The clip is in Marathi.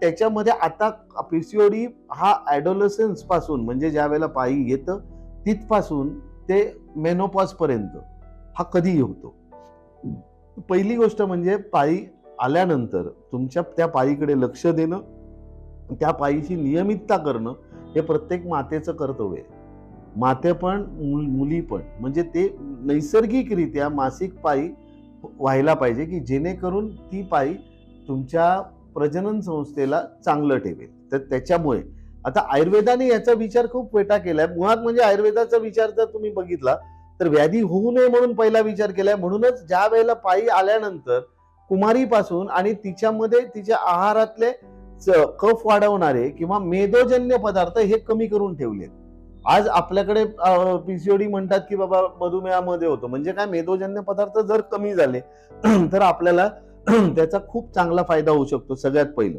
त्याच्यामध्ये आता पीसीओडी हा ऍडोलसन्स पासून म्हणजे ज्या वेळेला पायी येतं तिथपासून ते मेनोपॉज पर्यंत हा कधीही होतो. पहिली गोष्ट म्हणजे पायी आल्यानंतर तुमच्या त्या पायीकडे लक्ष देणं, त्या पायीची नियमितता करणं हे प्रत्येक मातेचं कर्तव्य आहे. माते पण मुली पण, म्हणजे ते नैसर्गिकरित्या मासिक पाळी व्हायला पाहिजे की जेणेकरून ती पाळी तुमच्या प्रजनन संस्थेला चांगलं ठेवेल. तर त्याच्यामुळे आता आयुर्वेदाने याचा विचार खूप वेटा केलाय. मुळात म्हणजे आयुर्वेदाचा विचार जर तुम्ही बघितला तर व्याधी होऊ नये म्हणून पहिला विचार केलाय. म्हणूनच ज्या वेळेला पाळी आल्यानंतर कुमारीपासून आणि तिच्यामध्ये तिच्या आहारातले कफ वाढवणारे किंवा मेदोजन्य पदार्थ हे कमी करून ठेवले. आज आपल्याकडे पीसीओडी म्हणतात की बाबा मधुमेहामध्ये होतं, म्हणजे काय, मेदोजन्य पदार्थ जर कमी झाले तर आपल्याला त्याचा खूप चांगला फायदा होऊ शकतो. सगळ्यात पहिलं